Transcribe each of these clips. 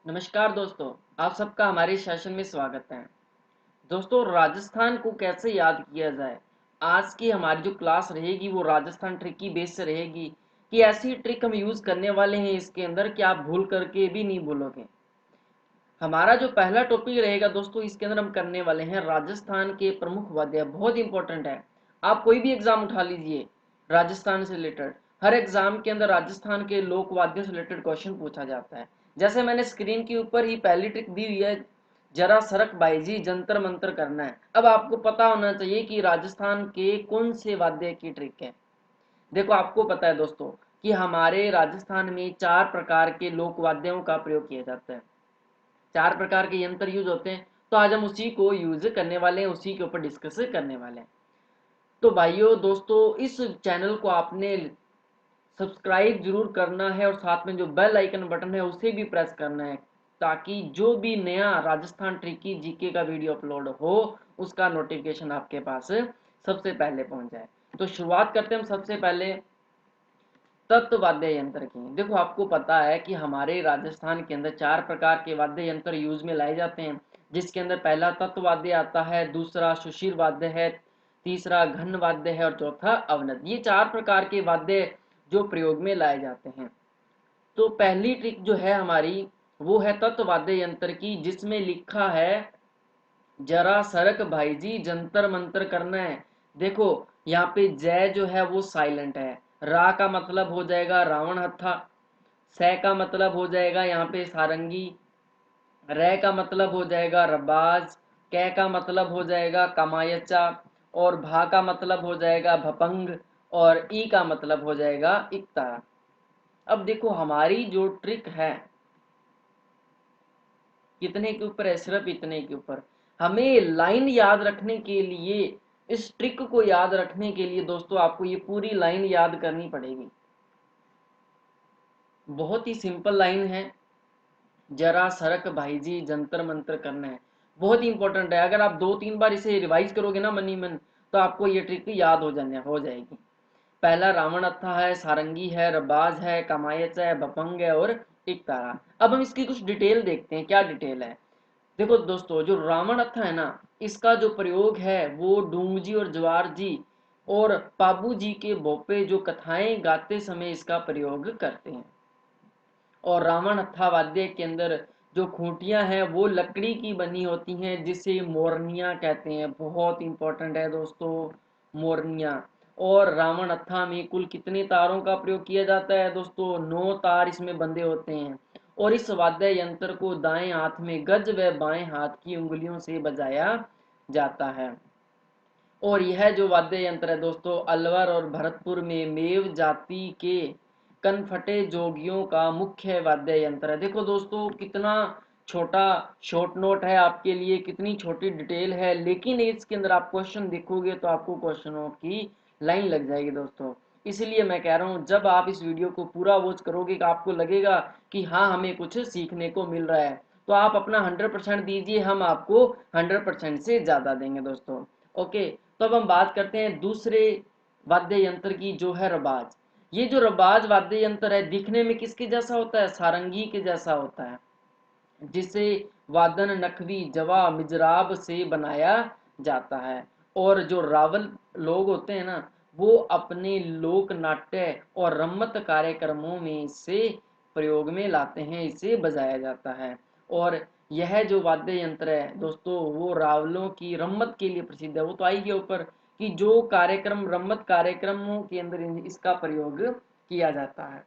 नमस्कार दोस्तों, आप सबका हमारे सेशन में स्वागत है। दोस्तों, राजस्थान को कैसे याद किया जाए। आज की हमारी जो क्लास रहेगी वो राजस्थान ट्रिक की बेस से रहेगी कि ऐसी ट्रिक हम यूज़ करने वाले हैं इसके अंदर कि आप भूल करके भी नहीं भूलोगे। हमारा जो पहला टॉपिक रहेगा दोस्तों, इसके अंदर हम करने वाले हैं राजस्थान के प्रमुख वाद्य। बहुत इंपॉर्टेंट है। आप कोई भी एग्जाम उठा लीजिए राजस्थान से रिलेटेड, हर एग्जाम के अंदर राजस्थान के लोक वाद्यों से रिलेटेड क्वेश्चन पूछा जाता है। जैसे मैंने स्क्रीन के ऊपर ही पहली ट्रिक दी हुई है, जरा सरक भाई जी जंतर मंतर करना है। अब आपको पता होना चाहिए कि राजस्थान के कौन से वाद्य की ट्रिक है। देखो, आपको पता है दोस्तों कि हमारे राजस्थान में 4 प्रकार के लोक वाद्यों का प्रयोग किया जाता है। 4 प्रकार के यंत्र यूज होते हैं। तो आज हम उसी को यूज करने वाले हैं, उसी के ऊपर डिस्कस करने वाले हैं। तो भाइयों दोस्तों, इस चैनल को आपने सब्सक्राइब जरूर करना है और साथ में जो बेल आइकन बटन है उसे भी प्रेस करना है, ताकि जो भी नया राजस्थान ट्रिकी जीके का वीडियो अपलोड हो उसका नोटिफिकेशन आपके पास सबसे पहले पहुंच जाए। तो शुरुआत करते हैं हम सबसे पहले तत्व वाद्य यंत्र की। देखो, आपको पता है कि हमारे राजस्थान के अंदर 4 प्रकार के वाद्य यंत्र यूज में लाए जाते हैं, जिसके अंदर पहला तत्व वाद्य आता है, दूसरा सुशील वाद्य है, तीसरा घन वाद्य है और चौथा अवनद। ये 4 प्रकार के वाद्य जो प्रयोग में लाए जाते हैं। तो पहली ट्रिक जो है हमारी वो है तत्व वाद्य यंत्र की, जिसमें लिखा है जरा सरक भाई जी जंतर मंतर करना है। देखो, यहाँ पे जय जो है वो साइलेंट है। रा का मतलब हो जाएगा रावण हत्था। सै का मतलब हो जाएगा यहाँ पे सारंगी। रै का मतलब हो जाएगा रबाज। कै का मतलब हो जाएगा कमायचा। और भा का मतलब हो जाएगा भपंग। और ई का मतलब हो जाएगा इकतारा। अब देखो, हमारी जो ट्रिक है कितने के ऊपर है, सिर्फ इतने के ऊपर। हमें लाइन याद रखने के लिए, इस ट्रिक को याद रखने के लिए दोस्तों आपको ये पूरी लाइन याद करनी पड़ेगी। बहुत ही सिंपल लाइन है, जरा सरक भाई जी जंतर मंतर करना है। बहुत ही इंपॉर्टेंट है। अगर आप 2-3 बार इसे रिवाइज करोगे ना मनी मन, तो आपको ये ट्रिक याद हो जाएगी। पहला रावण अत्था है, सारंगी है, रबाज है, कमायच है, भपंग है और एक तारा। अब हम इसकी कुछ डिटेल देखते हैं, क्या डिटेल है। देखो दोस्तों, जो रावण अत्था है ना, इसका जो प्रयोग है वो डूंग जी और जवार जी और पाबू जी के बोपे जो कथाएं गाते समय इसका प्रयोग करते हैं। और रावण हत्था वाद्य के अंदर जो खूंटियां हैं वो लकड़ी की बनी होती हैं, जिसे मोरनियां कहते हैं। बहुत इंपॉर्टेंट है दोस्तों, मोरनियां। और रावण हत्था में कुल कितने तारों का प्रयोग किया जाता है दोस्तों? 9 तार इसमें बंधे होते हैं। और इस वाद्य यंत्र को दाएं हाथ में गज व बाएं हाथ की उंगलियों से बजाया जाता है। और यह जो वाद्य यंत्र है दोस्तों, अलवर और भरतपुर में मेव जाति के कनफटे जोगियों का मुख्य वाद्य यंत्र है। देखो दोस्तों, कितना छोटा शॉर्ट नोट है आपके लिए, कितनी छोटी डिटेल है, लेकिन इसके अंदर आप क्वेश्चन देखोगे तो आपको क्वेश्चनों की लाइन लग जाएगी दोस्तों। इसलिए मैं कह रहा हूँ, जब आप इस वीडियो को पूरा वॉच करोगे आपको लगेगा कि हाँ, हमें कुछ सीखने को मिल रहा है। तो आप अपना 100% दीजिए, हम आपको 100% से ज़्यादा देंगे दोस्तों। ओके, तो अब हम बात करते हैं दूसरे वाद्य यंत्र की, जो है रबाज। ये जो रबाज वाद्य यंत्र है, दिखने में किसके जैसा होता है? सारंगी के जैसा होता है, जिसे वादन नखवी जवा मिजराब से बनाया जाता है। और जो रावल लोग होते हैं ना, वो अपने लोक नाट्य और रम्मत कार्यक्रमों में इसे प्रयोग में लाते हैं, इसे बजाया जाता है। और यह जो वाद्य यंत्र है दोस्तों, वो रावलों की रम्मत के लिए प्रसिद्ध है। वो तो आएगी ऊपर कि जो कार्यक्रम, रम्मत कार्यक्रमों के अंदर इसका प्रयोग किया जाता है।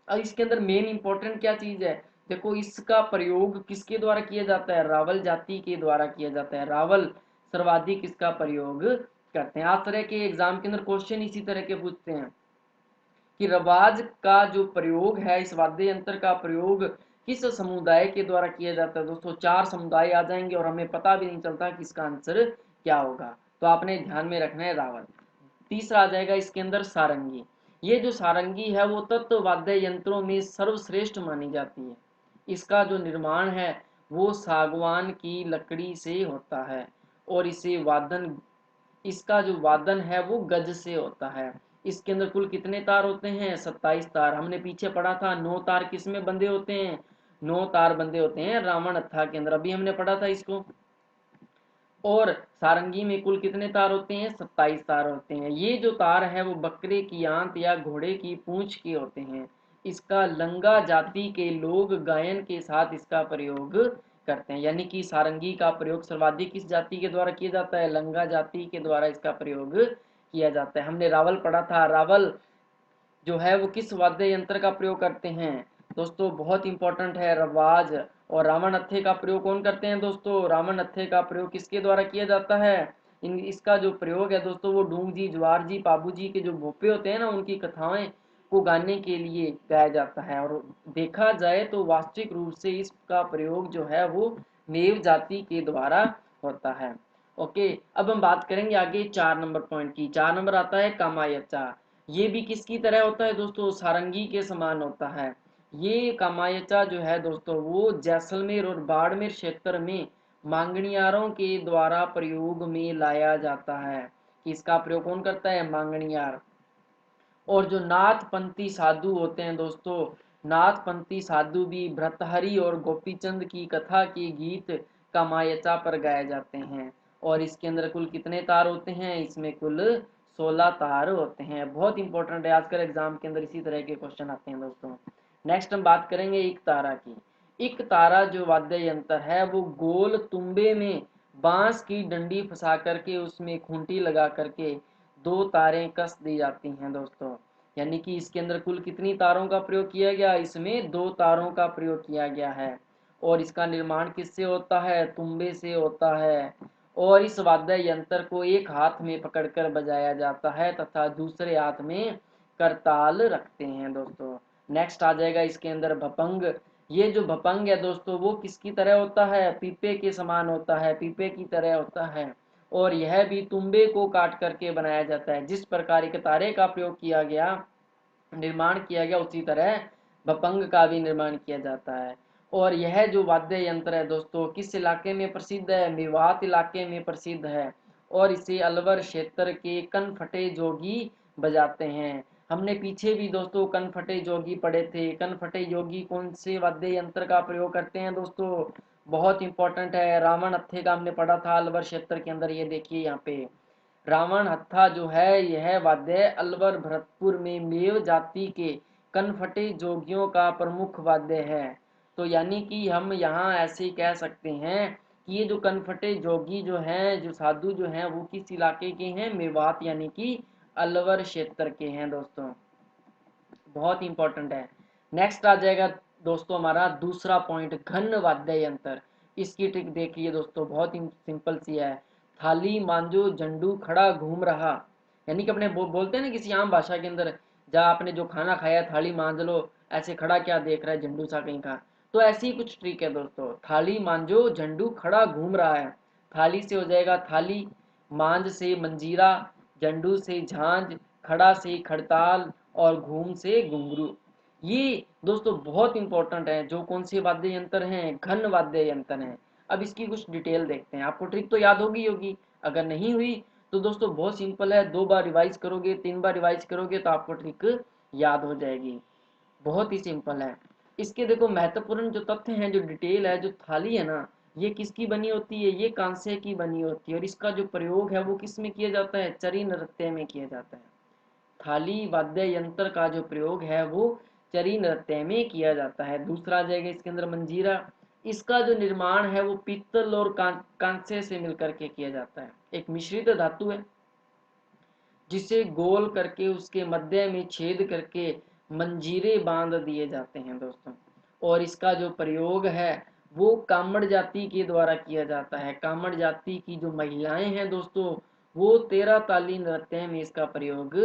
अब इसके अंदर मेन इंपॉर्टेंट क्या चीज है? देखो, इसका प्रयोग किसके द्वारा किया जाता है? रावल जाति के द्वारा किया जाता है। रावल सर्वाधिक इसका प्रयोग करते हैं। आज तरह के एग्जाम के अंदर क्वेश्चन इसी तरह के पूछते हैं कि रवाज का जो प्रयोग है, इस वाद्य यंत्र का प्रयोग किस समुदाय के द्वारा किया जाता है दोस्तों? 4 समुदाय आ जाएंगे और हमें पता भी नहीं चलता कि इसका आंसर क्या होगा। तो आपने ध्यान में रखना है रावल। तीसरा आ जाएगा इसके अंदर सारंगी। ये जो सारंगी है वो तत्व वाद्य यंत्रों में सर्वश्रेष्ठ मानी जाती है। इसका जो निर्माण है वो सागवान की लकड़ी से होता है। और इसे वादन, इसका जो वादन है वो गज से होता है। इसके अंदर कुल कितने तार होते हैं? 27 तार। हमने पीछे पढ़ा था 9 तार किस में बंधे होते हैं? 9 तार बंधे होते हैं रावण हत्था के अंदर, अभी हमने पढ़ा था इसको। और सारंगी में कुल कितने तार होते हैं? 27 तार होते हैं। ये जो तार है वो बकरे की आंत या घोड़े की पूंछ के होते हैं। इसका लंगा जाति के लोग गायन के साथ इसका प्रयोग करते हैं, यानी कि सारंगी का प्रयोग सर्वाधिक किस जाति के द्वारा किया जाता है? लंगा जाति के द्वारा इसका प्रयोग किया जाता है। हमने रावल पढ़ा था, रावल जो है वो किस वाद्य यंत्र का प्रयोग करते हैं दोस्तों? बहुत इंपॉर्टेंट है, रवाज। और रावण हत्थे का प्रयोग कौन करते हैं दोस्तों? रावण हत्थे का प्रयोग किसके द्वारा किया जाता है? इसका जो प्रयोग है दोस्तों वो ढूंग जी, ज्वार जी, पाबू जी के जो भोपे होते हैं ना, उनकी कथाएं को गाने के लिए गाया जाता है। और देखा जाए तो वास्तविक रूप से इसका प्रयोग जो है वो मेव जाति के द्वारा होता है। ओके, अब हम बात करेंगे आगे 4 नंबर पॉइंट की। 4 नंबर आता है कामायचा। ये भी किसकी तरह होता है दोस्तों? सारंगी के समान होता है। ये कामायचा जो है दोस्तों वो जैसलमेर और बाड़मेर क्षेत्र में मांगणियारों के द्वारा प्रयोग में लाया जाता है। इसका प्रयोग कौन करता है? मांगणियार। और जो नाथपंथी साधु होते हैं दोस्तों, नाथपंथी साधु भी भर्तहरि और गोपीचंद की कथा के गीत कामायचा पर गाए जाते हैं। और इसके अंदर कुल कितने तार होते हैं? इसमें कुल 16 तार होते हैं। बहुत इंपॉर्टेंट है, आजकल एग्जाम के अंदर इसी तरह के क्वेश्चन आते हैं दोस्तों। नेक्स्ट हम बात करेंगे एक तारा की। एक तारा जो वाद्य यंत्र है वो गोल तुम्बे में बांस की डंडी फंसा करके उसमें खूंटी लगा करके 2 तारें कस दी जाती हैं दोस्तों। यानी कि इसके अंदर कुल कितनी तारों का प्रयोग किया गया? इसमें 2 तारों का प्रयोग किया गया है। और इसका निर्माण किससे होता है? तुम्बे से होता है। और इस वाद्य यंत्र को एक हाथ में पकड़कर बजाया जाता है तथा दूसरे हाथ में करताल रखते हैं दोस्तों। नेक्स्ट आ जाएगा इसके अंदर भपंग। ये जो भपंग है दोस्तों वो किसकी तरह होता है? पीपे के समान होता है, पीपे की तरह होता है। और यह भी तुम्बे को काट करके बनाया जाता है। जिस प्रकार एक तारे का प्रयोग किया गया, निर्माण किया गया, उसी तरह भपंग का भी निर्माण किया जाता है। और यह जो वाद्य यंत्र है दोस्तों किस इलाके में प्रसिद्ध है? मेवात इलाके में प्रसिद्ध है। और इसे अलवर क्षेत्र के कनफटे जोगी बजाते हैं। हमने पीछे भी दोस्तों कनफटे जोगी पढ़े थे। कनफटे जोगी कौन से वाद्य यंत्र का प्रयोग करते हैं दोस्तों? बहुत इंपॉर्टेंट है, रावण हत्थे का हमने पढ़ा था अलवर क्षेत्र के अंदर। ये देखिए यहाँ पे रावण हत्था जो है यह वाद्य अलवर भरतपुर में मेव जाति के कनफटे जोगियों का प्रमुख वाद्य है। तो यानी कि हम यहाँ ऐसे कह सकते हैं कि ये जो कनफटे जोगी जो हैं, जो साधु जो हैं, वो किस इलाके के हैं? मेवात यानी कि अलवर क्षेत्र के हैं दोस्तों। बहुत इंपॉर्टेंट है। नेक्स्ट आ जाएगा दोस्तों हमारा दूसरा पॉइंट, घन वाद्य यंत्र। इसकी ट्रिक देखिए दोस्तों, बहुत ही सिंपल सी है। थाली मांझो झंडू खड़ा घूम रहा, यानी कि अपने बोलते हैं ना किसी आम भाषा के अंदर, जहाँ आपने जो खाना खाया थाली मांझ लो, ऐसे खड़ा क्या देख रहा है झंडू सा कहीं का। तो ऐसी ही कुछ ट्रिक है दोस्तों। थाली मांझो झंडू खड़ा घूम रहा है। थाली से हो जाएगा थाली, मांझ से मंजीरा, झंडू से झांझ, खड़ा से खड़ताल और घूम से घुंघरू। ये दोस्तों बहुत इंपॉर्टेंट है। जो कौन से वाद्य यंत्र हैं? घन वाद्य यंत्र हैं। अब इसकी कुछ डिटेल देखते हैं। आपको ट्रिक तो याद होगी, अगर नहीं हुई तो दोस्तों बहुत सिंपल है, 2 बार रिवाइज करोगे, 3 बार रिवाइज करोगे तो आपको ट्रिक याद हो जाएगी। बहुत ही सिंपल है। इसके देखो महत्वपूर्ण जो तथ्य हैं, जो डिटेल है, जो थाली है ना, ये किसकी बनी होती है? ये कांसे की बनी होती है। और इसका जो प्रयोग है वो किस में किया जाता है? चरी नृत्य में किया जाता है। थाली वाद्य यंत्र का जो प्रयोग है वो चरी नृत्य में किया जाता है। दूसरा आ जाएगा इसके अंदर मंजीरा। इसका जो निर्माण है वो पीतल और कांसे से मिलकर के किया जाता है। एक मिश्रित धातु है जिसे गोल करके उसके मध्य में छेद करके मंजीरे बांध दिए जाते हैं दोस्तों। और इसका जो प्रयोग है वो कामड़ जाति के द्वारा किया जाता है। कामड़ जाति की जो महिलाएं हैं दोस्तों वो 13 ताली नृत्य में इसका प्रयोग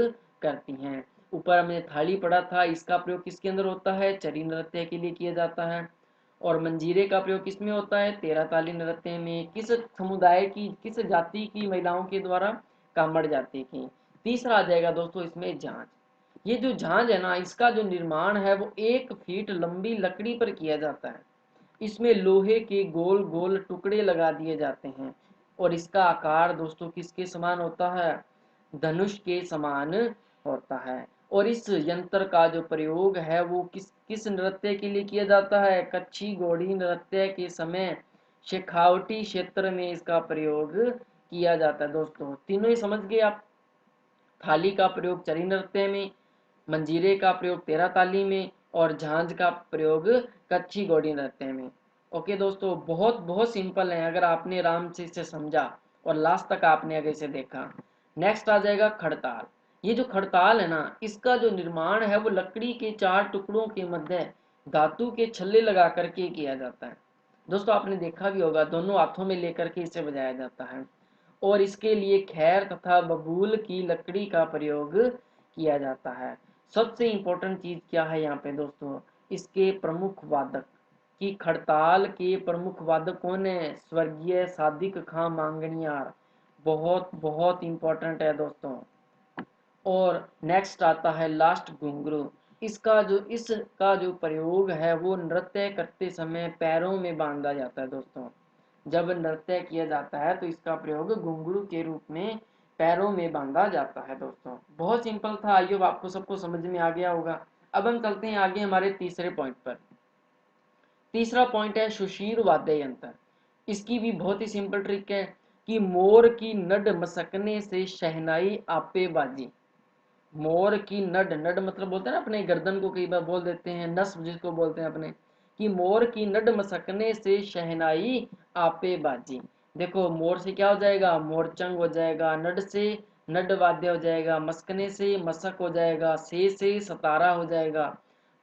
करती हैं। ऊपर हमने थाली पढ़ा था, इसका प्रयोग किसके अंदर होता है? चरी नृत्य के लिए किया जाता है। और मंजीरे का प्रयोग किसमें होता है? 13 ताली नृत्य में। किस समुदाय की, किस जाति की महिलाओं के द्वारा? कामड़ जाति की। तीसरा आ जाएगा दोस्तों इसमें झांझ। ये जो झांझ है ना, इसका जो निर्माण है वो 1 फीट लंबी लकड़ी पर किया जाता है। इसमें लोहे के गोल गोल टुकड़े लगा दिए जाते हैं। और इसका आकार दोस्तों किसके समान होता है? धनुष के समान होता है। और इस यंत्र का जो प्रयोग है वो किस नृत्य के लिए किया जाता है? कच्छी घोड़ी नृत्य के समय शेखावटी क्षेत्र में इसका प्रयोग किया जाता है दोस्तों। तीनों ही समझ गए आप। थाली का प्रयोग चरी नृत्य में, मंजीरे का प्रयोग तेरह ताली में और झांझ का प्रयोग कच्छी घोड़ी नृत्य में। ओके दोस्तों, बहुत बहुत सिंपल है अगर आपने आराम से इसे समझा और लास्ट तक आपने अगर इसे देखा। नेक्स्ट आ जाएगा खड़ताल। ये जो खड़ताल है ना, इसका जो निर्माण है वो लकड़ी के चार टुकड़ों के मध्य धातु के छल्ले लगा करके किया जाता है। दोस्तों आपने देखा भी होगा, दोनों हाथों में लेकर के इसे बजाया जाता है और इसके लिए खैर तथा बबूल की लकड़ी का प्रयोग किया जाता है। सबसे इंपॉर्टेंट चीज क्या है यहाँ पे दोस्तों, इसके प्रमुख वादक कि खड़ताल के प्रमुख वादक कौन है? स्वर्गीय सादिक खां मांगणियार। बहुत बहुत इंपॉर्टेंट है दोस्तों। और नेक्स्ट आता है लास्ट घुंघरू। इसका जो प्रयोग है वो नृत्य करते समय पैरों में बांधा जाता है दोस्तों। जब नृत्य किया जाता है तो इसका प्रयोग घुंघरू के रूप में पैरों में बांधा जाता है दोस्तों। बहुत सिंपल था, आइए आपको सबको समझ में आ गया होगा। अब हम चलते हैं आगे हमारे तीसरे पॉइंट पर। तीसरा पॉइंट है सुशीर वाद्य यंत्र। इसकी भी बहुत ही सिंपल ट्रिक है कि मोर की नड मसकने से शहनाई आपे बाजी। मोर की नड, नड मतलब बोलते हैं ना अपने गर्दन को, कई बार बोल देते हैं नस जिसको बोलते हैं अपने, कि मोर की नड मसकने से शहनाई आपे बाजी। देखो मोर से क्या हो जाएगा? मोरचंग हो जाएगा, नड से नड वाद्य हो जाएगा, मस्कने से मसक हो जाएगा, से सतारा हो जाएगा।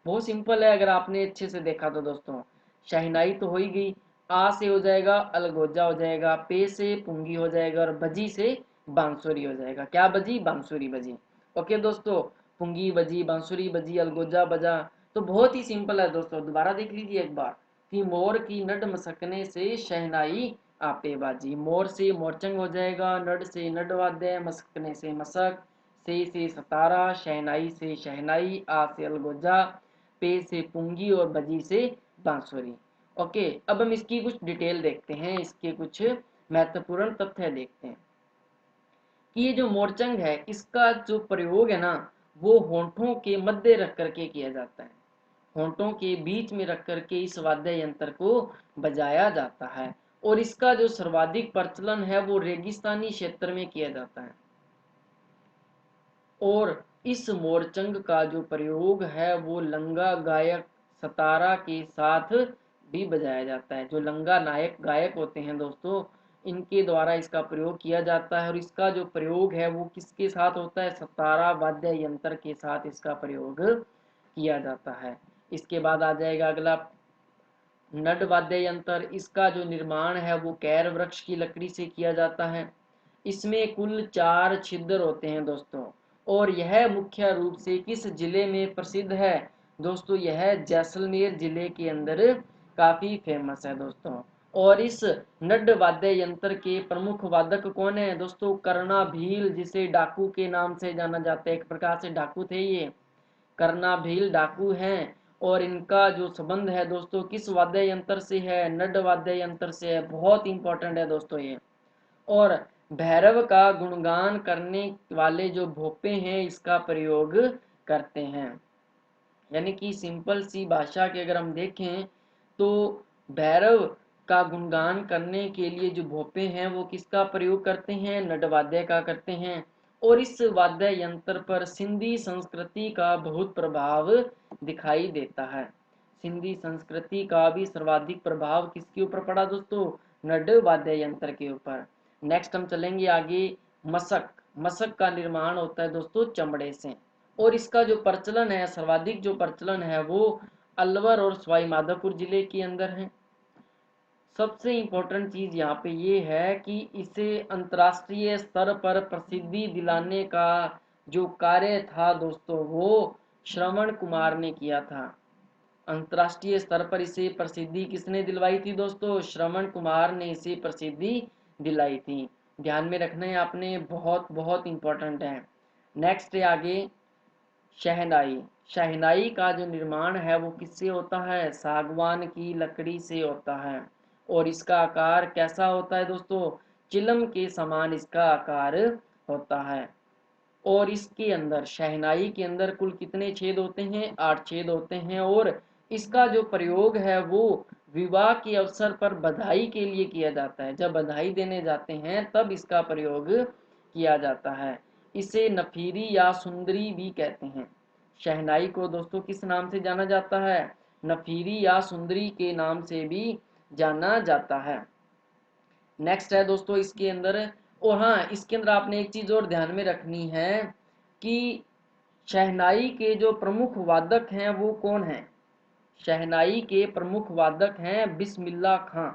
बहुत सिंपल है अगर आपने अच्छे से देखा तो दोस्तों। शहनाई तो हो ही गई, आ से हो जाएगा अलगोजा हो जाएगा, पे से पुंगी हो जाएगा और बजी से बांसुरी हो जाएगा। क्या बजी? बांसुरी बजी। ओके दोस्तों, पुंगी बजी, बांसुरी बजी, अलगोजा बजा। तो बहुत ही सिंपल है दोस्तों, दोबारा देख लीजिए एक बार कि मोर की नड मसकने से शहनाई आपे बाजी। मोर से मोरचंग हो जाएगा, नड से नड वाद्य, मसकने से मसक, से सतारा, शहनाई से शहनाई, आ से अलगोजा, पे से पुंगी और बजी से बांसुरी। ओके, अब हम इसकी कुछ डिटेल देखते हैं, इसके कुछ महत्वपूर्ण तथ्य देखते हैं कि ये जो मोरचंग है इसका जो प्रयोग है ना वो होंठों के मध्य रख करके किया जाता है। होंठों के बीच में रख करके इस वाद्य यंत्र को बजाया जाता है और इसका जो सर्वाधिक प्रचलन है वो रेगिस्तानी क्षेत्र में किया जाता है। और इस मोरचंग का जो प्रयोग है वो लंगा गायक सतारा के साथ भी बजाया जाता है। जो लंगा नायक गायक होते हैं दोस्तों, इनके द्वारा इसका प्रयोग किया जाता है और इसका जो प्रयोग है वो किसके साथ होता है? सतारा वाद्य यंत्र के साथ इसका प्रयोग किया जाता है। इसके बाद आ जाएगा अगला नड वाद्य यंत्र। इसका जो निर्माण है वो कैर वृक्ष की लकड़ी से किया जाता है। इसमें कुल 4 छिद्र होते हैं दोस्तों और यह मुख्य रूप से किस जिले में प्रसिद्ध है? दोस्तों यह जैसलमेर जिले के अंदर काफी फेमस है दोस्तों। और इस नड वाद्य यंत्र के प्रमुख वादक कौन है दोस्तों? करना भील, जिसे डाकू के नाम से जाना जाता है। एक प्रकार से डाकू थे ये, करना भील डाकू हैं। और इनका जो संबंध है दोस्तों किस वाद्य यंत्र से है? नड वाद्य यंत्र से है। बहुत इंपॉर्टेंट है दोस्तों ये। और भैरव का गुणगान करने वाले जो भोपे हैं इसका प्रयोग करते हैं। यानी कि सिंपल सी भाषा के अगर हम देखें तो भैरव का गुणगान करने के लिए जो भोपे हैं वो किसका प्रयोग करते हैं? नड वाद्य का करते हैं। और इस वाद्य यंत्र पर सिंधी संस्कृति का बहुत प्रभाव दिखाई देता है। सिंधी संस्कृति का भी सर्वाधिक प्रभाव किसके ऊपर पड़ा दोस्तों? नड वाद्य यंत्र के ऊपर। नेक्स्ट हम चलेंगे आगे। मसक। मसक का निर्माण होता है दोस्तों चमड़े से और इसका जो प्रचलन है, सर्वाधिक जो प्रचलन है वो अलवर और सवाई माधोपुर जिले के अंदर है। सबसे इंपॉर्टेंट चीज यहाँ पे ये है कि इसे अंतर्राष्ट्रीय स्तर पर प्रसिद्धि दिलाने का जो कार्य था दोस्तों वो श्रवण कुमार ने किया था। अंतर्राष्ट्रीय स्तर पर इसे प्रसिद्धि किसने दिलवाई थी दोस्तों? श्रवण कुमार ने इसे प्रसिद्धि दिलाई थी। ध्यान में रखना है आपने, बहुत बहुत इंपॉर्टेंट है। नेक्स्ट है आगे शहनाई। शहनाई का जो निर्माण है वो किससे होता है? सागवान की लकड़ी से होता है और इसका आकार कैसा होता है दोस्तों? चिलम के समान इसका आकार होता है। और इसके अंदर शहनाई के अंदर कुल कितने छेद होते हैं? 8 छेद होते हैं। और इसका जो प्रयोग है वो विवाह के अवसर पर बधाई के लिए किया जाता है। जब बधाई देने जाते हैं तब इसका प्रयोग किया जाता है। इसे नफीरी या सुंदरी भी कहते हैं। शहनाई को दोस्तों किस नाम से जाना जाता है? नफीरी या सुंदरी के नाम से भी जाना जाता है। नेक्स्ट है दोस्तों इसके अंदर, और हाँ इसके अंदर आपने एक चीज और ध्यान में रखनी है कि शहनाई के जो प्रमुख वादक हैं वो कौन हैं? शहनाई के प्रमुख वादक हैं बिस्मिल्लाह खां।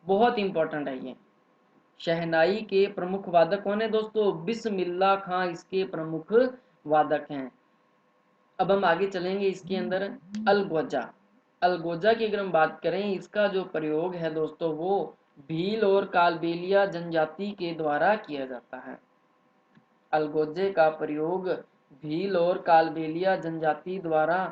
बहुत इंपॉर्टेंट है ये। शहनाई के प्रमुख वादक कौन है दोस्तों? बिस्मिल्लाह खां इसके प्रमुख वादक हैं। अब हम आगे चलेंगे इसके अंदर। अलगोजा। अलगोजा की अगर हम बात करें, इसका जो प्रयोग है दोस्तों वो भील और कालबेलिया जनजाति के द्वारा किया जाता है। अलगोजे का प्रयोग भील और कालबेलिया जनजाति द्वारा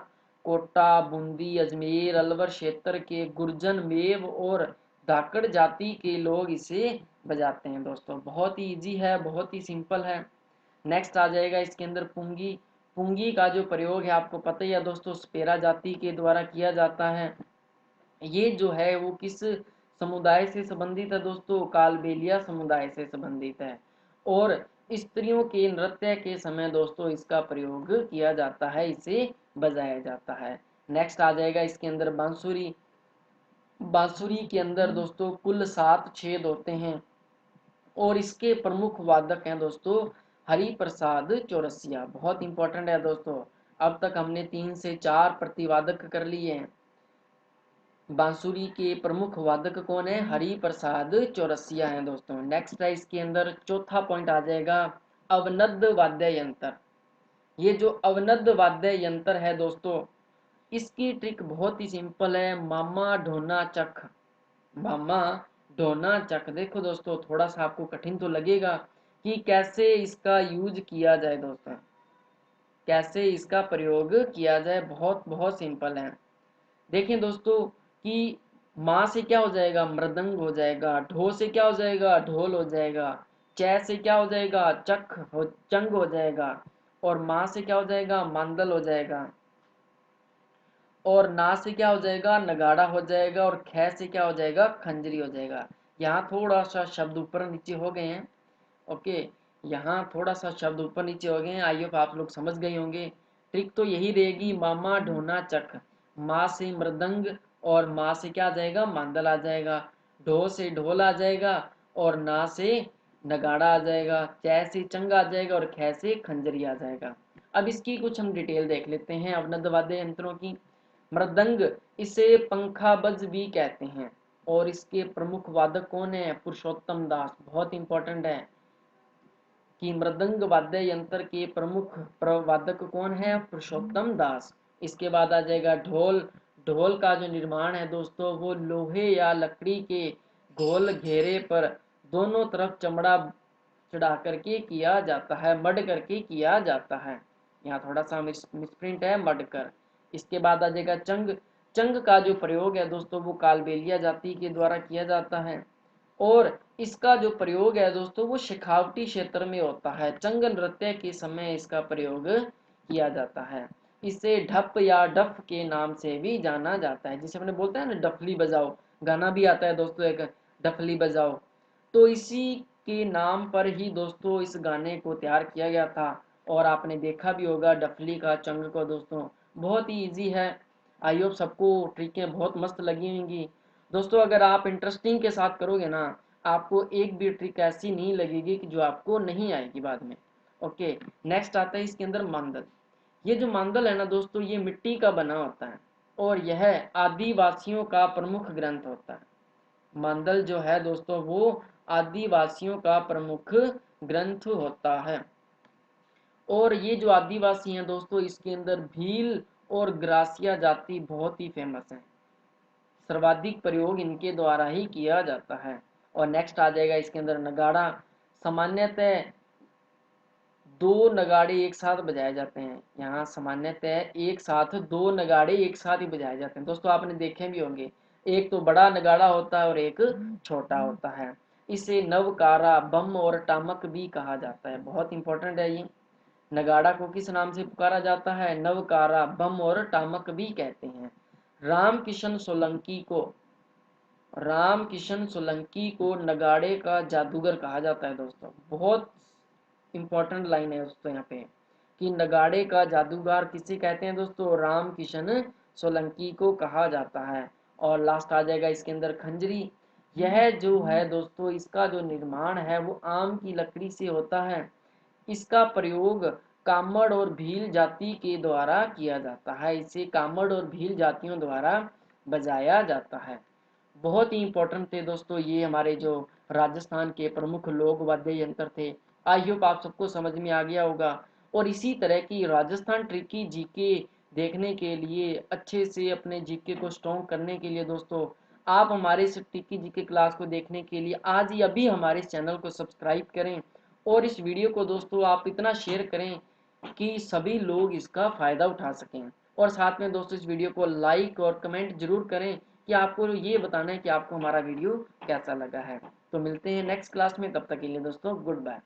कोटा, बूंदी, अजमेर, अलवर क्षेत्र के गुर्जन, मेव और धाकड़ जाति के लोग इसे बजाते हैं। दोस्तों बहुत ही इजी है, बहुत ही सिंपल है। नेक्स्ट आ जाएगा इसके अंदर पुंगी। पुंगी का जो प्रयोग है आपको पता ही है दोस्तों, स्पेरा जाति के द्वारा किया जाता है। ये जो है वो किस समुदाय से संबंधित है दोस्तों? कालबेलिया समुदाय से संबंधित है। और स्त्रियों के नृत्य के समय दोस्तों इसका प्रयोग किया जाता है, इसे बजाया जाता है। नेक्स्ट आ जाएगा इसके अंदर बांसुरी। बांसुरी के अंदर दोस्तों कुल 7 छेद होते हैं और इसके प्रमुख वादक हैं दोस्तों हरि प्रसाद चौरसिया। बहुत इंपॉर्टेंट है दोस्तों। अब तक हमने 3 से 4 प्रतिवादक कर लिए हैं। बांसुरी के प्रमुख वादक कौन है? हरि प्रसाद चौरसिया हैं दोस्तों। नेक्स्ट है इसके अंदर चौथा पॉइंट आ जाएगा अवनद वाद्य यंत्र। ये जो अवनद वाद्य यंत्र है दोस्तों, इसकी ट्रिक बहुत ही सिंपल है। मामा ढोना चक। मामा ढोना चक। देखो दोस्तों थोड़ा सा आपको कठिन तो लगेगा कि कैसे इसका यूज किया जाए दोस्तों, कैसे इसका प्रयोग किया जाए। बहुत बहुत सिंपल है। देखें दोस्तों कि माँ से क्या हो जाएगा? मृदंग हो जाएगा। ढो से क्या हो जाएगा? ढोल हो जाएगा। च से क्या हो जाएगा? चंग हो जाएगा। और माँ से क्या हो जाएगा? मांदल हो जाएगा। और ना से क्या हो जाएगा? नगाड़ा हो जाएगा। और ख से क्या हो जाएगा? खंजरी हो जाएगा। यहाँ थोड़ा सा शब्द ऊपर नीचे हो गए हैं। ओके, यहाँ थोड़ा सा शब्द ऊपर नीचे हो गए हैं। आई होप आप लोग समझ गए होंगे। ट्रिक तो यही रहेगी, मामा ढोना चक। माँ से मृदंग और माँ से क्या आ जाएगा? मांदल आ जाएगा। ढो से ढोल आ जाएगा और ना से नगाड़ा आ जाएगा। च से चंग आ जाएगा और ख से खंजरी आ जाएगा। अब इसकी कुछ हम डिटेल देख लेते हैं अवनद वाद्य यंत्रों की। मृदंग, इसे पंखाबज भी कहते हैं। और इसके प्रमुख वादक कौन है? पुरुषोत्तम दास। बहुत इंपॉर्टेंट है कि मृदंग वाद्य यंत्र के प्रमुख वादक कौन है? पुरुषोत्तम दास। इसके बाद आ जाएगा ढोल। ढोल का जो निर्माण है दोस्तों वो लोहे या लकड़ी के गोल घेरे पर दोनों तरफ चमड़ा चढ़ा करके किया जाता है, मड करके किया जाता है। यहाँ थोड़ा सा मिसप्रिंट है, मड कर। इसके बाद आ जाएगा चंग। चंग का जो प्रयोग है दोस्तों वो कालबेलिया जाति के द्वारा किया जाता है। और इसका जो प्रयोग है दोस्तों वो शेखावटी क्षेत्र में होता है। चंग नृत्य के समय इसका प्रयोग किया जाता है। इसे ढप या डफ के नाम से भी जाना जाता है। जिसे अपने बोलते हैं ना डफली बजाओ, गाना भी आता है दोस्तों एक, डफली बजाओ। तो इसी के नाम पर ही दोस्तों इस गाने को तैयार किया गया था। और आपने देखा भी होगा डफली का चंग को दोस्तों। बहुत ही इजी है। आई होप सबको ट्रिकें बहुत मस्त लगी होंगी दोस्तों। अगर आप इंटरेस्टिंग के साथ करोगे ना, आपको एक भी ट्रिक ऐसी नहीं लगेगी कि जो आपको नहीं आएगी बाद में। ओके, नेक्स्ट आता है इसके अंदर मांदल। ये जो मांदल है ना दोस्तों ये मिट्टी का बना होता है और यह आदिवासियों का प्रमुख ग्रंथ होता है। मांदल जो है दोस्तों वो आदिवासियों का प्रमुख ग्रंथ होता है। और ये जो आदिवासी हैं दोस्तों इसके अंदर भील और ग्रासिया जाति बहुत ही फेमस है। सर्वाधिक प्रयोग इनके द्वारा ही किया जाता है। और नेक्स्ट आ जाएगा इसके अंदर नगाड़ा। सामान्यतः 2 नगाड़े एक साथ बजाए जाते हैं। यहाँ सामान्यतः एक साथ 2 नगाड़े एक साथ ही बजाए जाते हैं दोस्तों। आपने देखे भी होंगे, एक तो बड़ा नगाड़ा होता है और एक छोटा होता है। इसे नवकारा, बम और टामक भी कहा जाता है। बहुत इंपॉर्टेंट है ये। नगाड़ा को किस नाम से पुकारा जाता है? नवकारा, बम और टामक भी कहते हैं। रामकिशन सोलंकी को रामकिशन सोलंकी को नगाड़े का जादूगर कहा जाता है दोस्तों। बहुत इंपॉर्टेंट लाइन है दोस्तों यहाँ पे कि नगाड़े का जादूगर किसे कहते हैं दोस्तों? रामकिशन सोलंकी को कहा जाता है। और लास्ट आ जाएगा इसके अंदर खंजरी। यह जो है दोस्तों, इसका जो निर्माण है वो आम की लकड़ी से होता है। इसका प्रयोग कामड़ और भील जाति के द्वारा किया जाता है। इसे कामड़ और भील जातियों द्वारा बजाया जाता है। बहुत ही इंपॉर्टेंट थे दोस्तों ये हमारे जो राजस्थान के प्रमुख लोक वाद्य यंत्र थे। आई होप आप सबको समझ में आ गया होगा। और इसी तरह की राजस्थान ट्रिकी जीके देखने के लिए, अच्छे से अपने जीके को स्ट्रॉन्ग करने के लिए दोस्तों, आप हमारे इस ट्रिकी जीके क्लास को देखने के लिए आज ही अभी हमारे इस चैनल को सब्सक्राइब करें और इस वीडियो को दोस्तों आप इतना शेयर करें कि सभी लोग इसका फ़ायदा उठा सकें। और साथ में दोस्तों इस वीडियो को लाइक और कमेंट जरूर करें कि आपको ये बताना है कि आपको हमारा वीडियो कैसा लगा है। तो मिलते हैं नेक्स्ट क्लास में, तब तक के लिए दोस्तों गुड बाय।